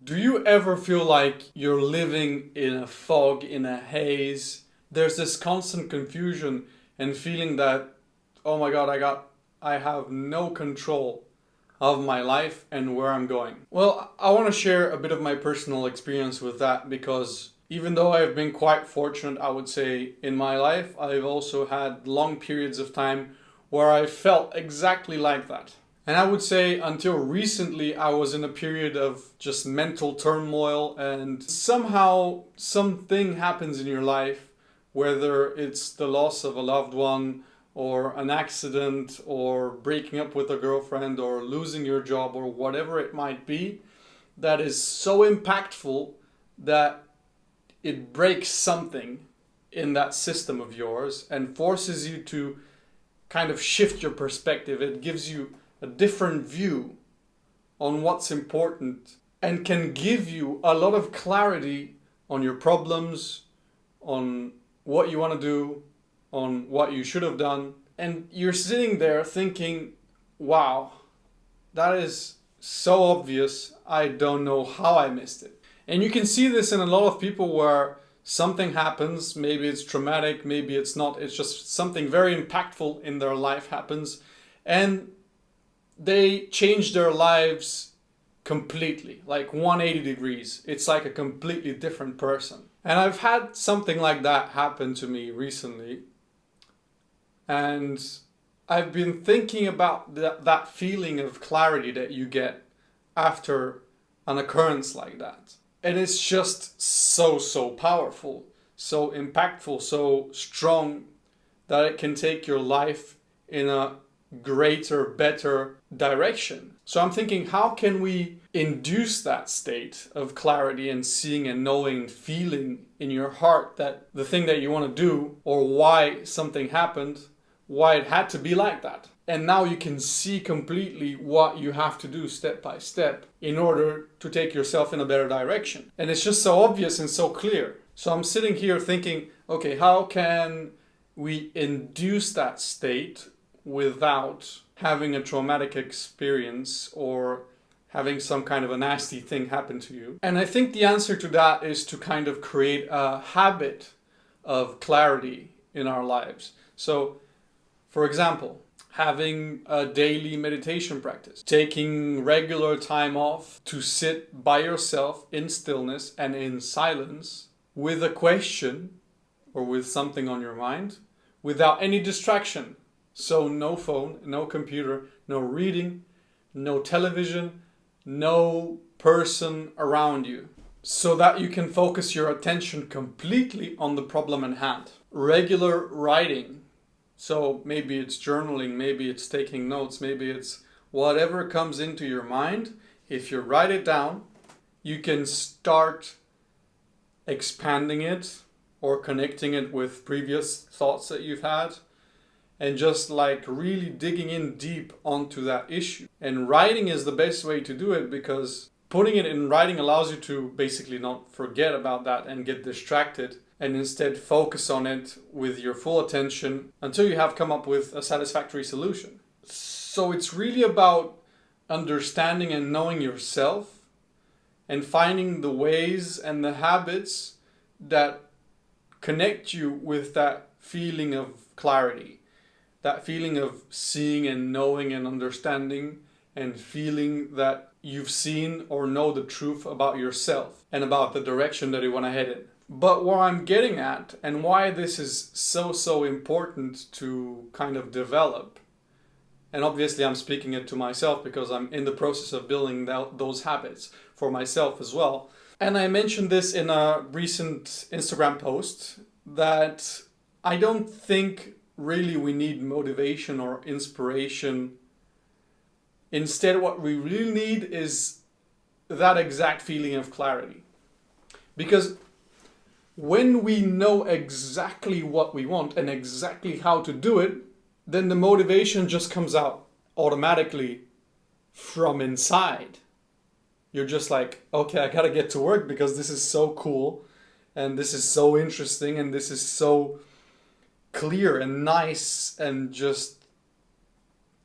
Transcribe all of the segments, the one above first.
Do you ever feel like you're living in a fog, in a haze? There's this constant confusion and feeling that, oh my God, I have no control of my life and where I'm going. Well, I want to share a bit of my personal experience with that because even though I've been quite fortunate, I would say, in my life, I've also had long periods of time where I felt exactly like that. And I would say until recently, I was in a period of just mental turmoil, and somehow something happens in your life, whether it's the loss of a loved one, or an accident, or breaking up with a girlfriend, or losing your job, or whatever it might be, that is so impactful that it breaks something in that system of yours and forces you to kind of shift your perspective. It gives you a different view on what's important and can give you a lot of clarity on your problems, on what you want to do, on what you should have done. And you're sitting there thinking, wow, that is so obvious. I don't know how I missed it. And you can see this in a lot of people where something happens, maybe it's traumatic, maybe it's not, it's just something very impactful in their life happens, and they change their lives completely, like 180 degrees. It's like a completely different person. And I've had something like that happen to me recently. And I've been thinking about that feeling of clarity that you get after an occurrence like that. And it's just so powerful, so impactful, so strong that it can take your life in a greater, better direction. So I'm thinking, how can we induce that state of clarity and seeing and knowing, feeling in your heart that the thing that you want to do, or why something happened, why it had to be like that. And now you can see completely what you have to do step by step in order to take yourself in a better direction. And it's just so obvious and so clear. So I'm sitting here thinking, okay, how can we induce that state without having a traumatic experience or having some kind of a nasty thing happen to you? And I think the answer to that is to kind of create a habit of clarity in our lives. So, for example, having a daily meditation practice, taking regular time off to sit by yourself in stillness and in silence with a question or with something on your mind without any distraction. So no phone, no computer, no reading, no television, no person around you, so that you can focus your attention completely on the problem at hand. Regular writing. So maybe it's journaling, maybe it's taking notes, maybe it's whatever comes into your mind. If you write it down, you can start expanding it or connecting it with previous thoughts that you've had, and just like really digging in deep onto that issue. And writing is the best way to do it, because putting it in writing allows you to basically not forget about that and get distracted, and instead focus on it with your full attention until you have come up with a satisfactory solution. So it's really about understanding and knowing yourself and finding the ways and the habits that connect you with that feeling of clarity, that feeling of seeing and knowing and understanding and feeling that you've seen or know the truth about yourself and about the direction that you want to head in. But what I'm getting at, and why this is so important to kind of develop, and obviously I'm speaking it to myself because I'm in the process of building those habits for myself as well. And I mentioned this in a recent Instagram post, that I don't think really we need motivation or inspiration. Instead, what we really need is that exact feeling of clarity. Because when we know exactly what we want and exactly how to do it, then the motivation just comes out automatically from inside. You're just like, okay, I gotta get to work because this is so cool and this is so interesting and this is so clear and nice, and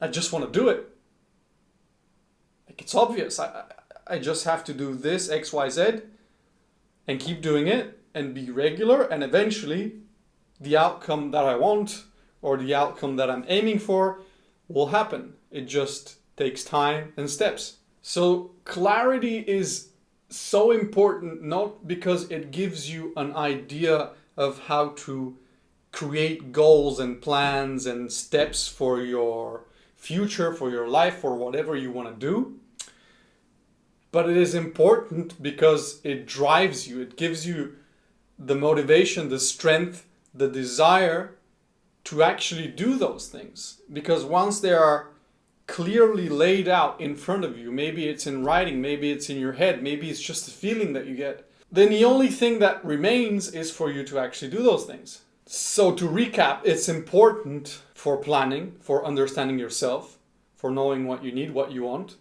I just want to do it. Like, it's obvious. I I just have to do this XYZ and keep doing it and be regular, and eventually the outcome that I want or the outcome that I'm aiming for will happen. It just takes time and steps. So clarity is so important, not because it gives you an idea of how to create goals and plans and steps for your future, for your life, for whatever you want to do. But it is important because it drives you. It gives you the motivation, the strength, the desire to actually do those things. Because once they are clearly laid out in front of you, maybe it's in writing, maybe it's in your head, maybe it's just a feeling that you get, then the only thing that remains is for you to actually do those things. So to recap, it's important for planning, for understanding yourself, for knowing what you need, what you want.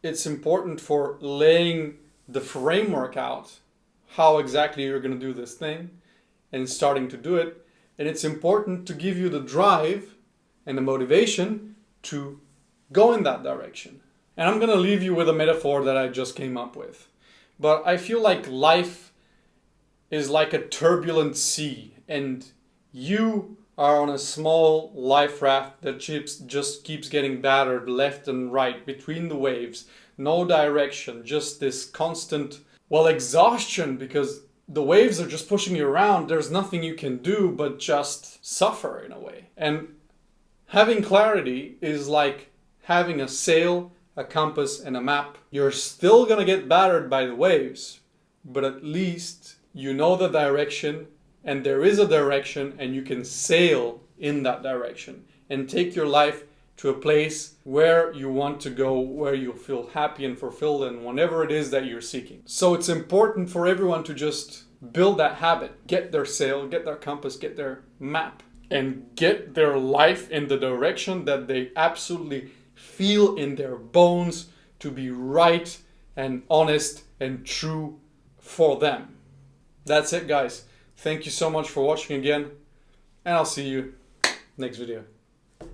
It's important for laying the framework out, how exactly you're going to do this thing, and starting to do it. And it's important to give you the drive and the motivation to go in that direction. And I'm going to leave you with a metaphor that I just came up with. But I feel like life is like a turbulent sea, and you are on a small life raft that just keeps getting battered left and right between the waves. No direction, just this constant, exhaustion, because the waves are just pushing you around. There's nothing you can do but just suffer in a way. And having clarity is like having a sail, a compass, and a map. You're still gonna get battered by the waves, but at least you know the direction, and there is a direction, and you can sail in that direction and take your life to a place where you want to go, where you'll feel happy and fulfilled, and whatever it is that you're seeking. So it's important for everyone to just build that habit, get their sail, get their compass, get their map, and get their life in the direction that they absolutely feel in their bones to be right and honest and true for them. That's it, guys. Thank you so much for watching again, and I'll see you next video.